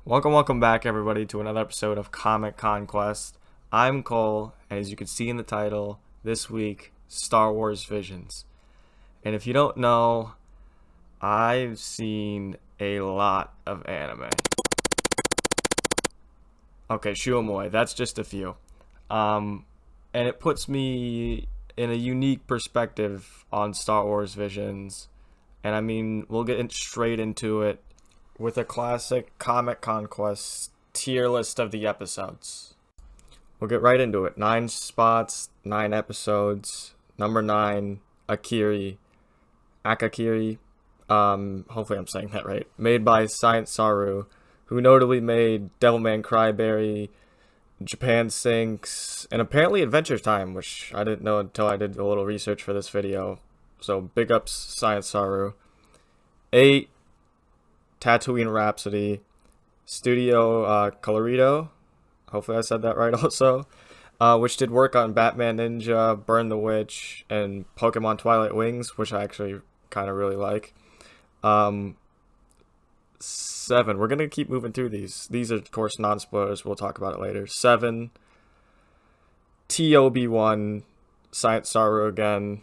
Welcome back, everybody, to another episode of Comic Conquest. I'm Cole, and as you can see in the title, this week, Star Wars Visions. And if you don't know, I've seen a lot of anime. Okay, Shumoi, that's just a few. And it puts me in a unique perspective on Star Wars Visions. And I mean, we'll get straight into it with a classic Comic Conquest tier list of the episodes. We'll get right into it. 9 spots, 9 episodes. Number 9, Akakiri. Hopefully I'm saying that right. Made by Science Saru, who notably made Devilman Cryberry, Japan Sinks, and apparently Adventure Time, which I didn't know until I did a little research for this video. So big ups, Science Saru. 8, Tatooine Rhapsody, Studio Colorido, hopefully I said that right also, which did work on Batman Ninja, Burn the Witch, and Pokemon Twilight Wings, which I actually kind of really like. 7, we're going to keep moving through these. These are, of course, non-spoilers. We'll talk about it later. 7, Obi-Wan, Science Saru again.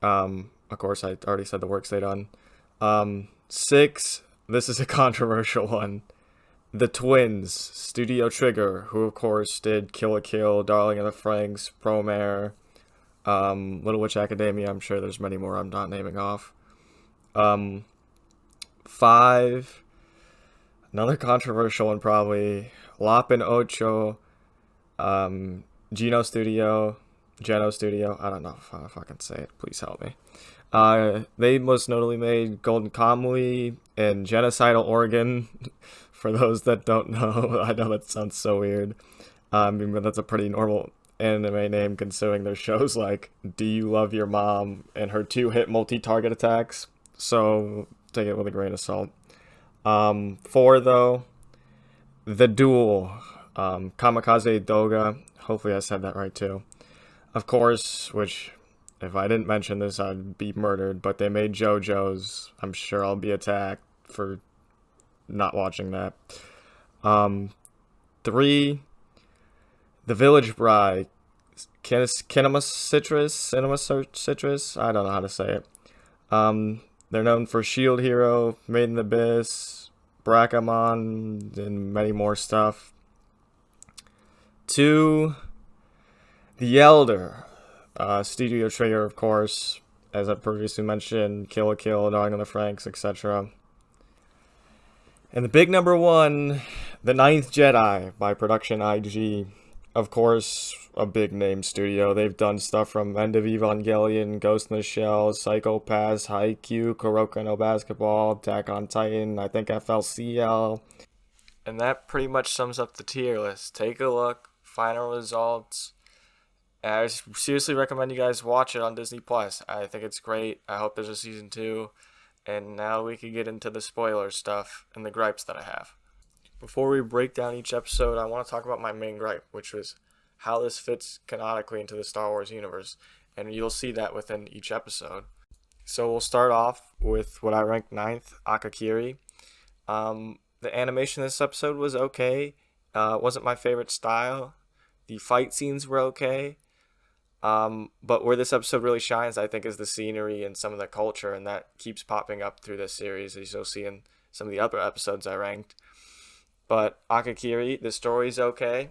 Of course, I already said the works they done. 6, this is a controversial one. The Twins, Studio Trigger, who of course did Kill la Kill, Darling in the Franxx, Promare, Little Witch Academia. I'm sure there's many more I'm not naming off. 5, another controversial one probably. Lop and Ocho, Geno Studio, I don't know if I can say it. Please help me. They most notably made Golden Kamuy and Genocidal Oregon. For those that don't know, I know that sounds so weird. But that's a pretty normal anime name considering their shows like Do You Love Your Mom and her 2-hit multi-target attacks. So take it with a grain of salt. 4 though, The Duel, Kamikaze Doga. Hopefully I said that right too. Of course, which if I didn't mention this, I'd be murdered, but they made JoJo's. I'm sure I'll be attacked for not watching that. 3, The Village Bride, Cinema Citrus, I don't know how to say it. They're known for Shield Hero, Made in the Abyss, Brakamon, and many more stuff. 2, The Elder, Studio Trigger, of course, as I previously mentioned, Kill la Kill, Darling in the Franxx, etc. And the big number 1, The Ninth Jedi by Production IG. Of course, a big name studio. They've done stuff from End of Evangelion, Ghost in the Shell, Psycho Pass, Haikyuu, Kuroko no Basketball, Attack on Titan, I think FLCL. And that pretty much sums up the tier list. Take a look, final results. And I seriously recommend you guys watch it on Disney Plus. I think it's great. I hope there's a season 2. And now we can get into the spoiler stuff and the gripes that I have. Before we break down each episode, I want to talk about my main gripe, which was how this fits canonically into the Star Wars universe. And you'll see that within each episode. So we'll start off with what I ranked 9th, Akakiri. The animation in this episode was okay. It wasn't my favorite style. The fight scenes were okay. But where this episode really shines, I think, is the scenery and some of the culture, and that keeps popping up through this series, as you'll see in some of the other episodes I ranked. But Akakiri, the story's okay.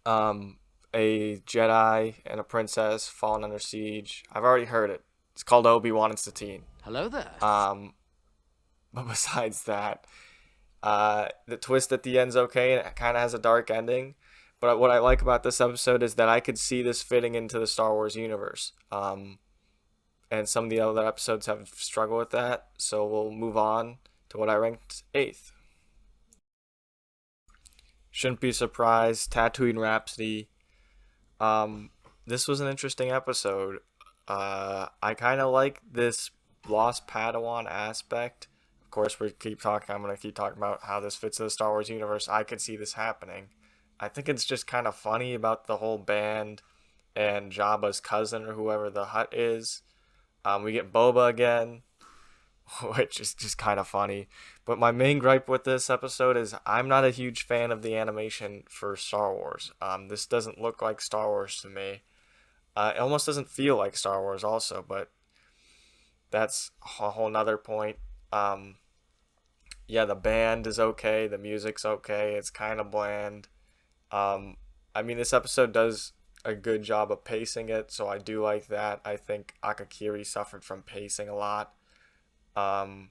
A Jedi and a princess fallen under siege. I've already heard it. It's called Obi-Wan and Satine. Hello there. But besides that, the twist at the end's okay, and it kind of has a dark ending. But what I like about this episode is that I could see this fitting into the Star Wars universe. And some of the other episodes have struggled with that. So we'll move on to what I ranked 8th. Shouldn't be surprised. Tatooine Rhapsody. This was an interesting episode. I kind of like this Lost Padawan aspect. Of course, I'm going to keep talking about how this fits in the Star Wars universe. I could see this happening. I think it's just kind of funny about the whole band and Jabba's cousin or whoever the Hutt is. We get Boba again, which is just kind of funny. But my main gripe with this episode is I'm not a huge fan of the animation for Star Wars. This doesn't look like Star Wars to me. It almost doesn't feel like Star Wars also, but that's a whole nother point. Um, yeah, the band is okay, the music's okay, it's kind of bland. Um, I mean, this episode does a good job of pacing it, so I do like that. I think Akakiri suffered from pacing a lot. Um,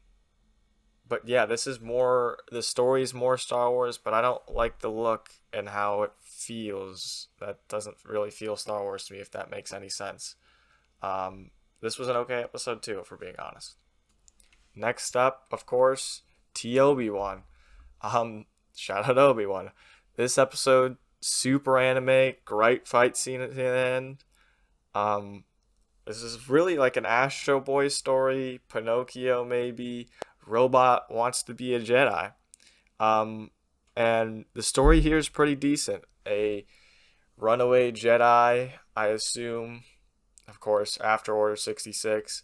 but yeah, this is more, the story is more Star Wars, but I don't like the look and how it feels. That doesn't really feel Star Wars to me, if that makes any sense. Um, this was an okay episode too, if we're being honest. Next up, of course, Obi-Wan. Shout out Obi-Wan. This episode, super anime, great fight scene at the end. Um, this is really like an Astro Boy story, Pinocchio maybe. Robot wants to be a Jedi. Um, and the story here is pretty decent. A runaway Jedi, I assume, of course, after Order 66,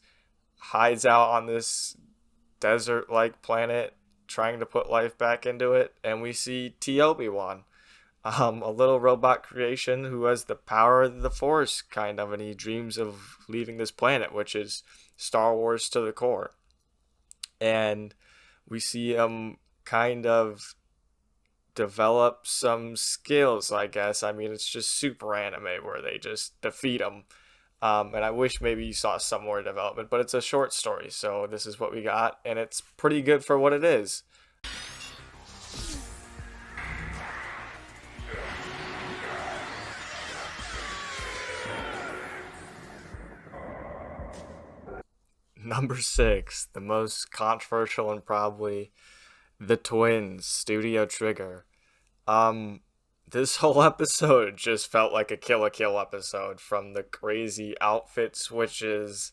hides out on this desert like planet trying to put life back into it, and we see Obi-Wan, a little robot creation who has the power of the Force, kind of, and he dreams of leaving this planet, which is Star Wars to the core. And we see him kind of develop some skills, I guess. I mean, it's just super anime where they just defeat him. And I wish maybe you saw some more development, but it's a short story, so this is what we got, and it's pretty good for what it is. Number 6, the most controversial and probably the twins, Studio Trigger. Um, this whole episode just felt like a Kill la Kill episode, from the crazy outfit switches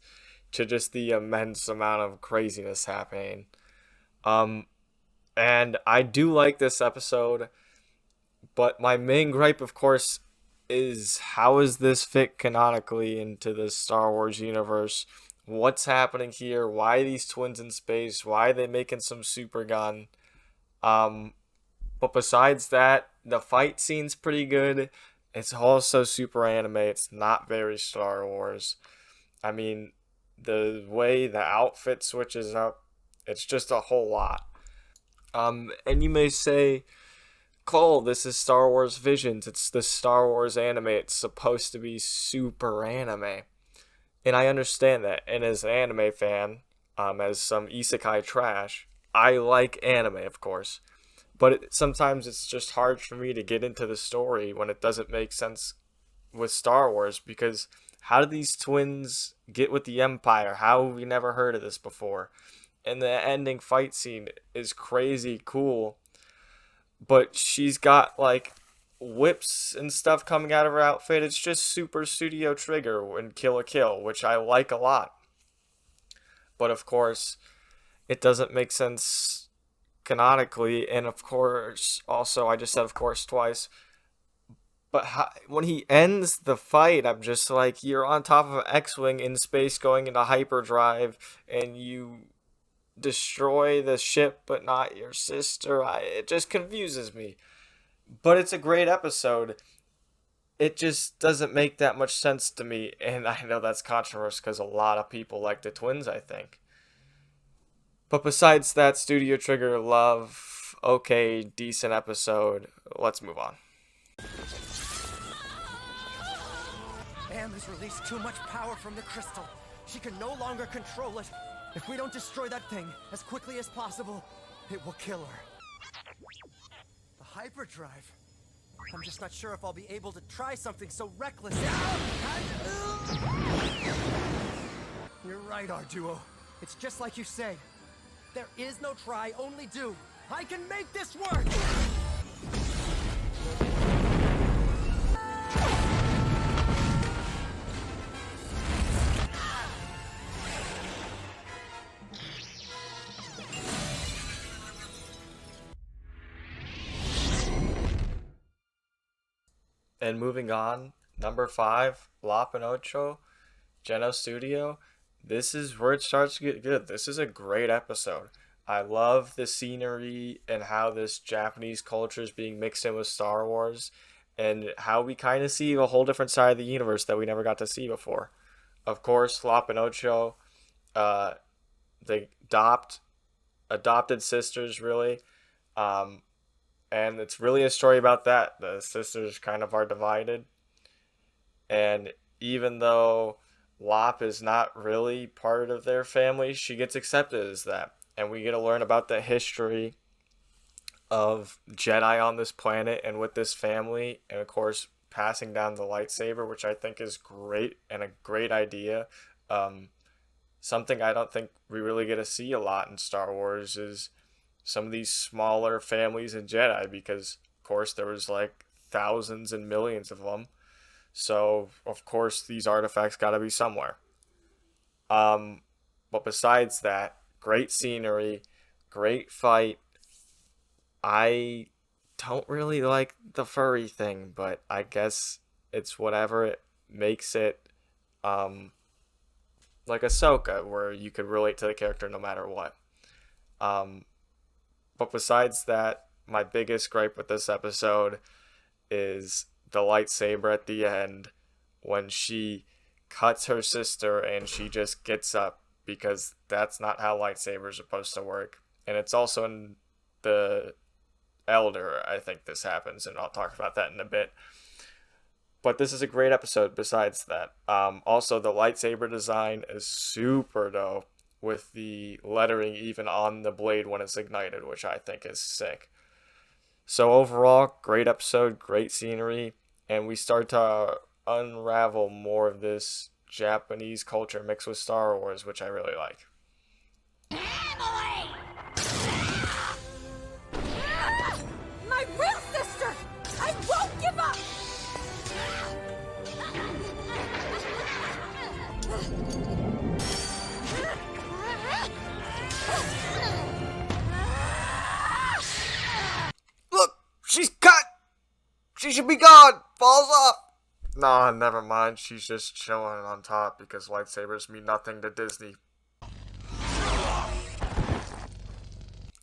to just the immense amount of craziness happening. Um, and I do like this episode, but my main gripe, of course, is how is this fit canonically into the Star Wars universe? What's happening here? Why are these twins in space? Why are they making some super gun? Um, but besides that, the fight scene's pretty good. It's also super anime. It's not very Star Wars. I mean, the way the outfit switches up, it's just a whole lot. And you may say, Cole, this is Star Wars Visions. It's the Star Wars anime. It's supposed to be super anime. And I understand that. And as an anime fan, as some isekai trash, I like anime, of course. But sometimes it's just hard for me to get into the story when it doesn't make sense with Star Wars, because how did these twins get with the Empire? How have we never heard of this before? And the ending fight scene is crazy cool, but she's got like whips and stuff coming out of her outfit. It's just super Studio Trigger and Kill la Kill, which I like a lot. But of course, it doesn't make sense canonically, and of course, also, I just said of course twice. But when he ends the fight, I'm just like, you're on top of an X-Wing in space going into hyperdrive, and you destroy the ship but not your sister. It just confuses me. But it's a great episode. It just doesn't make that much sense to me, and I know that's controversial because a lot of people like the twins, I think. But besides that, Studio Trigger, love, okay, decent episode. Let's move on. Am has released too much power from the crystal. She can no longer control it. If we don't destroy that thing as quickly as possible, it will kill her. The hyperdrive. I'm just not sure if I'll be able to try something so reckless. You're right, our duo. It's just like you say. There is no try, only do. I can make this work! And moving on, number 5, La Pinocho, Geno Studio. this is where it starts to get good. This is a great episode. I love the scenery and how this Japanese culture is being mixed in with Star Wars, and how we kind of see a whole different side of the universe that we never got to see before. Of course, Lop and Ocho, uh, they adopted sisters, really. Um, and it's really a story about that. The sisters kind of are divided, and even though Lop is not really part of their family, she gets accepted as that. And we get to learn about the history of Jedi on this planet and with this family, and of course, passing down the lightsaber, which I think is great and a great idea. Um, Something I don't think we really get to see a lot in Star Wars is some of these smaller families in Jedi, because, of course, there was like thousands and millions of them. So, of course, these artifacts got to be somewhere. Um, but besides that, great scenery, great fight. I don't really like the furry thing, but I guess it's whatever it makes it um, like Ahsoka, where you could relate to the character no matter what. Um, but besides that, my biggest gripe with this episode is the lightsaber at the end when she cuts her sister and she just gets up, because that's not how lightsabers are supposed to work. And it's also in the Elder, I think this happens, and I'll talk about that in a bit. But this is a great episode besides that. Also, the lightsaber design is super dope, with the lettering even on the blade when it's ignited, which I think is sick. So overall, great episode, great scenery, and we start to unravel more of this Japanese culture mixed with Star Wars, which I really like. Emily! My real sister! I won't give up! Look, she's cut! She should be gone! Falls off! Nah, never mind. She's just chilling on top because lightsabers mean nothing to Disney.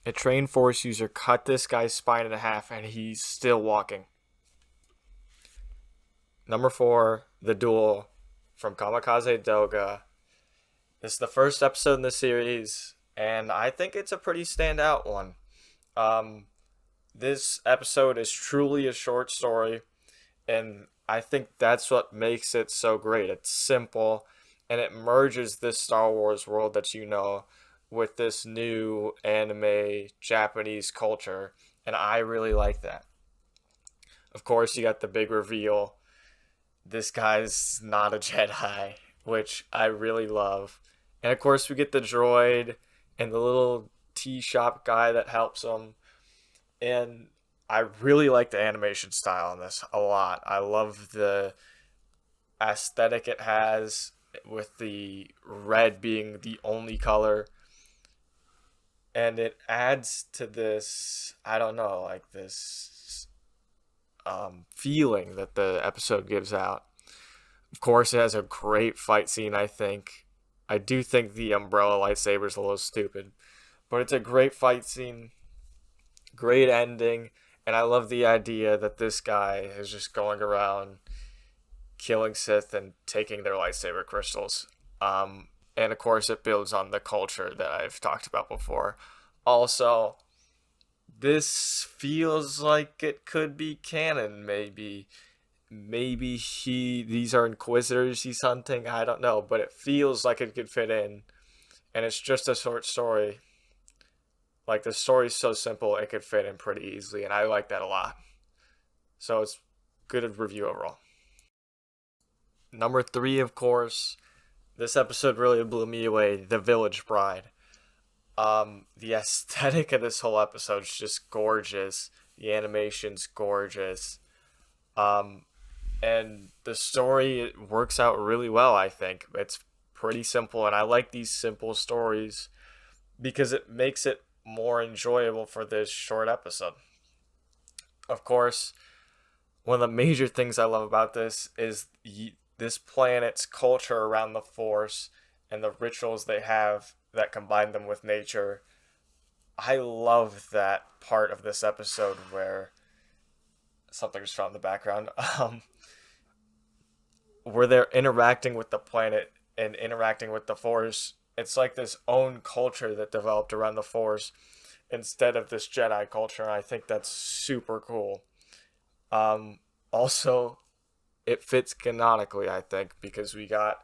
A trained force user cut this guy's spine in half and he's still walking. Number 4, The Duel from Kamikaze Doga. This is the first episode in the series, and I think it's a pretty standout one. This episode is truly a short story, and I think that's what makes it so great. It's simple, and it merges this Star Wars world that you know with this new anime Japanese culture, and I really like that. Of course, you got the big reveal. This guy's not a Jedi, which I really love. And of course, we get the droid and the little tea shop guy that helps him. And I really like the animation style in this a lot. I love the aesthetic it has, with the red being the only color. And it adds to this, I don't know, like this feeling that the episode gives out. Of course, it has a great fight scene, I think. I do think the umbrella lightsaber is a little stupid, but it's a great fight scene, great ending, and I love the idea that this guy is just going around killing Sith and taking their lightsaber crystals. And of course, it builds on the culture that I've talked about before. Also, this feels like it could be canon, maybe. Maybe these are Inquisitors he's hunting, I don't know, but it feels like it could fit in. And it's just a short story. Like, the story's so simple, it could fit in pretty easily, and I like that a lot. So it's good review overall. Number 3, of course, this episode really blew me away, The Village Bride. The aesthetic of this whole episode is just gorgeous. The animation's gorgeous. And the story, it works out really well, I think. It's pretty simple, and I like these simple stories because it makes it more enjoyable for this short episode. Of course, one of the major things I love about this is this planet's culture around the Force and the rituals they have that combine them with nature. I love that part of this episode where something's from the background. Where they're interacting with the planet and interacting with the Force. It's like this own culture that developed around the Force instead of this Jedi culture. And I think that's super cool. Also, it fits canonically, I think, because we got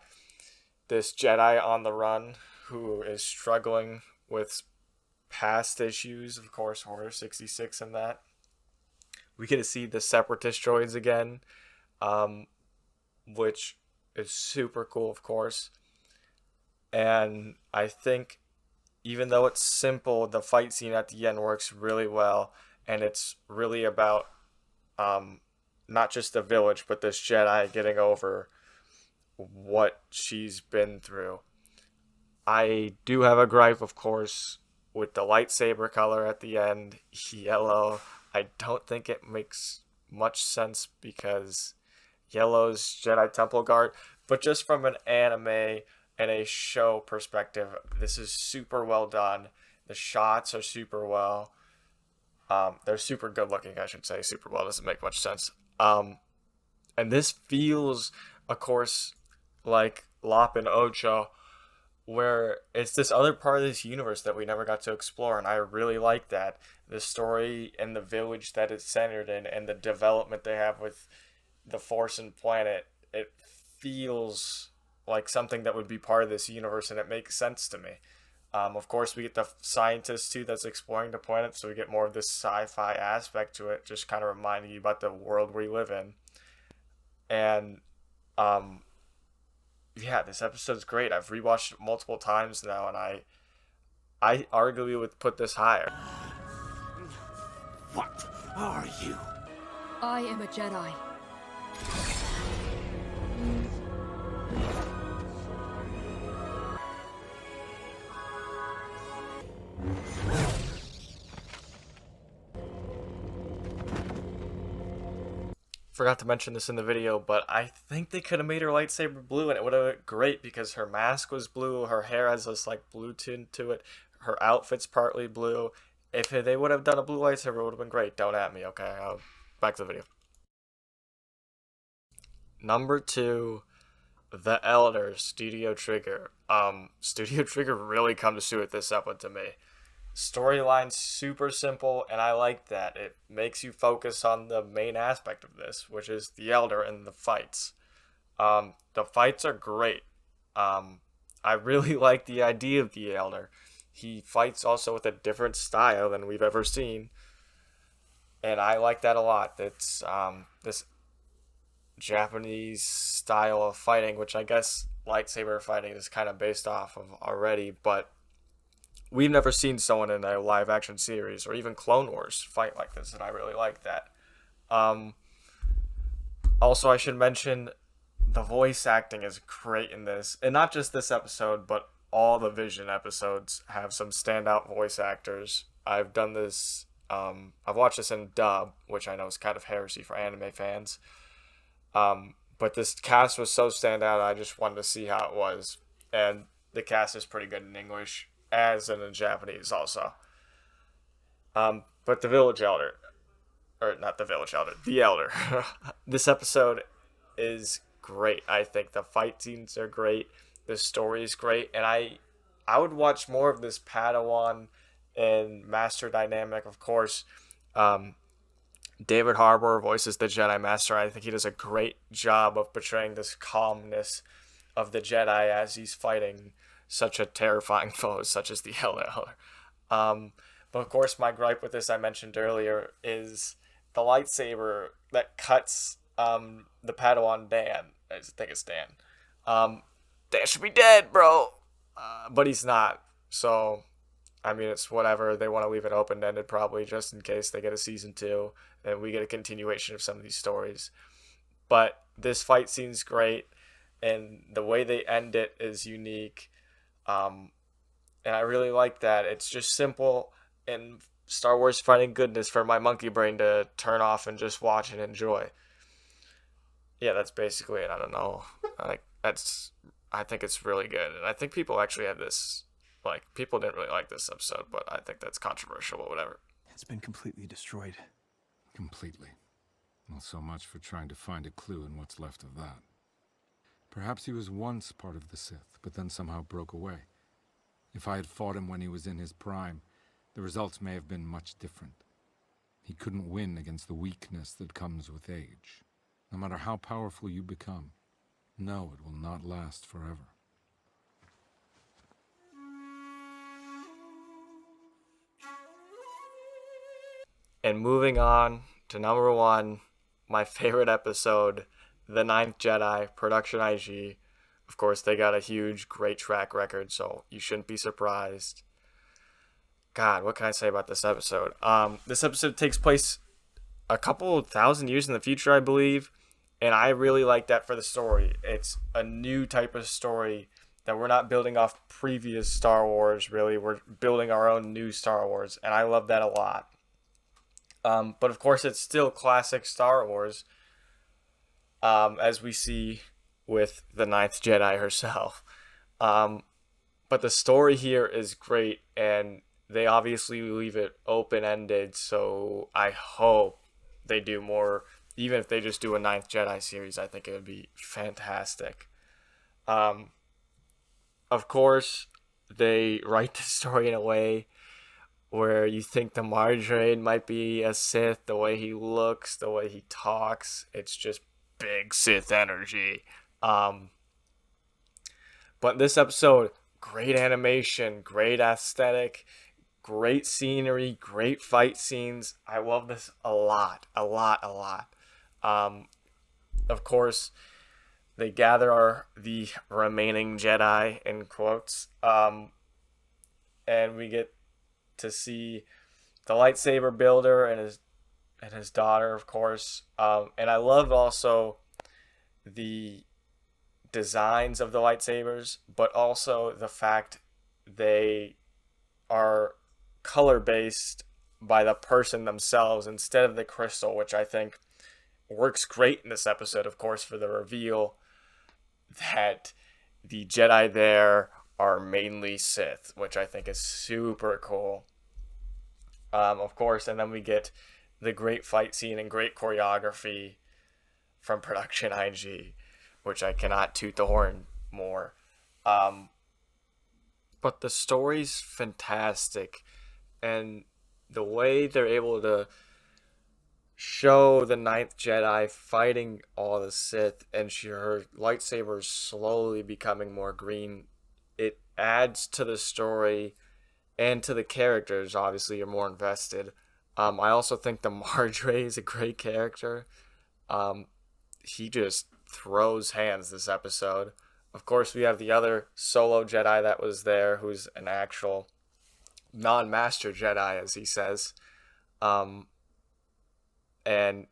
this Jedi on the run who is struggling with past issues, of course, Order 66 and that. We get to see the Separatist droids again, which is super cool, of course. And I think, even though it's simple, the fight scene at the end works really well, and it's really about not just the village, but this Jedi getting over what she's been through. I do have a gripe, of course, with the lightsaber color at the end, yellow. I don't think it makes much sense because yellow's Jedi Temple Guard, but just from an anime and a show perspective, this is super well done. The shots are super well. They're super good looking, I should say. Super well doesn't make much sense. And this feels, of course, like Lop and Ocho, where it's this other part of this universe that we never got to explore, and I really like that. The story and the village that it's centered in, and the development they have with the Force and planet, it feels like something that would be part of this universe, and it makes sense to me. Of course, we get the scientist too that's exploring the planet, so we get more of this sci-fi aspect to it, just kind of reminding you about the world we live in. And yeah, this episode's great. I've rewatched it multiple times now, and I arguably would put this higher. What are you? I am a Jedi. Forgot to mention this in the video, but I think they could have made her lightsaber blue, and it would have been great because her mask was blue, her hair has this like blue tint to it, her outfit's partly blue. If they would have done a blue lightsaber, it would have been great. Don't at me, okay? Back to the video. Number 2, The Elder, Studio Trigger. Studio Trigger really comes through with this one to me. Storyline super simple, and I like that. It makes you focus on the main aspect of this, which is the Elder and the fights. The fights are great. I really like the idea of the Elder. He fights also with a different style than we've ever seen, and I like that a lot. It's this Japanese style of fighting, which I guess lightsaber fighting is kind of based off of already, but we've never seen someone in a live action series or even Clone Wars fight like this, and I really like that. Also, I should mention the voice acting is great in this, and not just this episode, but all the Vision episodes have some standout voice actors. I've done this, I've watched this in dub, which I know is kind of heresy for anime fans. But this cast was so standout, I just wanted to see how it was. And the cast is pretty good in English, as in Japanese also. But the Village Elder, or not the Village Elder, the Elder. This episode is great. I think the fight scenes are great. The story is great, and I would watch more of this Padawan and Master dynamic. Of course, David Harbour voices the Jedi Master. I think he does a great job of portraying this calmness of the Jedi as he's fighting such a terrifying foe such as the Elder. But of course, my gripe with this, I mentioned earlier, is the lightsaber that cuts the Padawan Dan. I think it's Dan. Dan should be dead, bro. But he's not. So, I mean, it's whatever. They want to leave it open-ended probably just in case they get a season 2 and we get a continuation of some of these stories. But this fight scene's great, and the way they end it is unique. And I really like that. It's just simple and Star Wars fighting goodness for my monkey brain to turn off and just watch and enjoy. Yeah, that's basically it. I don't know. I think it's really good. And I think people actually have this, like, people didn't really like this episode, but I think that's controversial or whatever. It's been completely destroyed. Completely. Well, so much for trying to find a clue in what's left of that. Perhaps he was once part of the Sith, but then somehow broke away. If I had fought him when he was in his prime, the results may have been much different. He couldn't win against the weakness that comes with age. No matter how powerful you become, no, it will not last forever. And moving on to number 1, my favorite episode, The Ninth Jedi, Production IG. Of course, they got a huge, great track record, so you shouldn't be surprised. God, what can I say about this episode? This episode takes place a couple thousand years in the future, I believe, and I really like that for the story. It's a new type of story that we're not building off previous Star Wars, really. We're building our own new Star Wars, and I love that a lot. But of course, it's still classic Star Wars, as we see with the Ninth Jedi herself. But the story here is great, and they obviously leave it open-ended, so I hope they do more. Even if they just do a Ninth Jedi series, I think it would be fantastic. Of course, they write the story in a way where you think the Margarine might be a Sith, the way he looks, the way he talks. It's just big Sith energy. But this episode, great animation, great aesthetic, great scenery, great fight scenes. I love this a lot. Of course, they gather the remaining Jedi, in quotes, and we get to see the lightsaber builder and his daughter, of course. And I love also the designs of the lightsabers, but also the fact they are color based by the person themselves instead of the crystal, which I think works great in this episode, of course, for the reveal that the Jedi there are mainly Sith, which I think is super cool. Of course, and then we get the great fight scene and great choreography from Production IG, which I cannot toot the horn more. But the story's fantastic, and the way they're able to show the Ninth Jedi fighting all the Sith and her lightsaber slowly becoming more green, it adds to the story and to the characters. Obviously, you're more invested. I also think the Marjorie is a great character. He just throws hands this episode. Of course, we have the other solo Jedi that was there, who's an actual non-master Jedi, as he says. And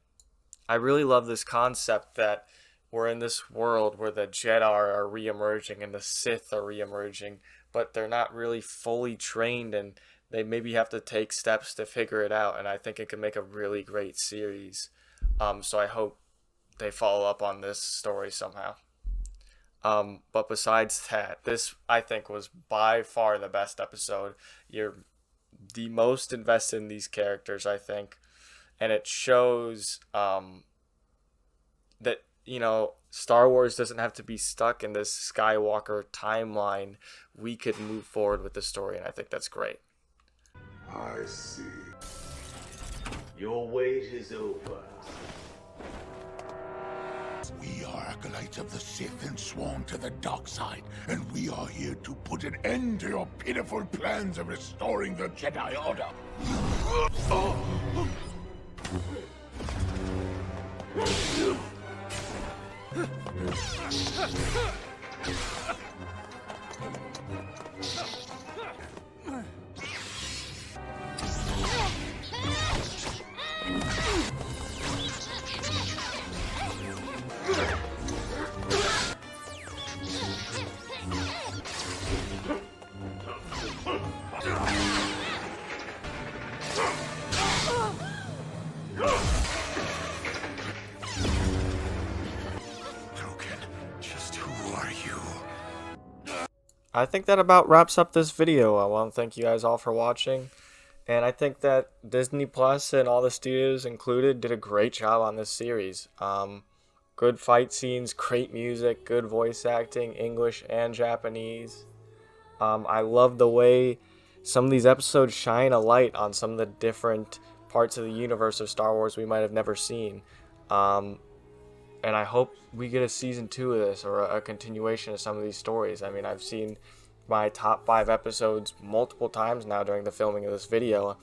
I really love this concept that we're in this world where the Jedi are re-emerging and the Sith are re-emerging, but they're not really fully trained, and they maybe have to take steps to figure it out. And I think it could make a really great series. So I hope they follow up on this story somehow. But besides that, this, I think, was by far the best episode. You're the most invested in these characters, I think. And it shows that, you know, Star Wars doesn't have to be stuck in this Skywalker timeline. We could move forward with the story, and I think that's great. I see. Your wait is over. We are acolytes of the Sith and sworn to the dark side, and we are here to put an end to your pitiful plans of restoring the Jedi Order. I think that about wraps up this video. I want to thank you guys all for watching. And I think that Disney Plus and all the studios included did a great job on this series. Good fight scenes, great music, good voice acting, English and Japanese. I love the way some of these episodes shine a light on some of the different parts of the universe of Star Wars we might have never seen. And I hope we get a season 2 of this, or a continuation of some of these stories. I mean, I've seen my top 5 episodes multiple times now during the filming of this video,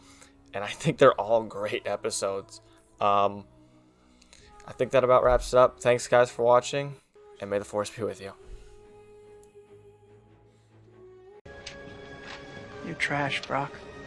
and I think they're all great episodes. I think that about wraps it up. Thanks guys for watching, and may the Force be with you. You're trash, Brock.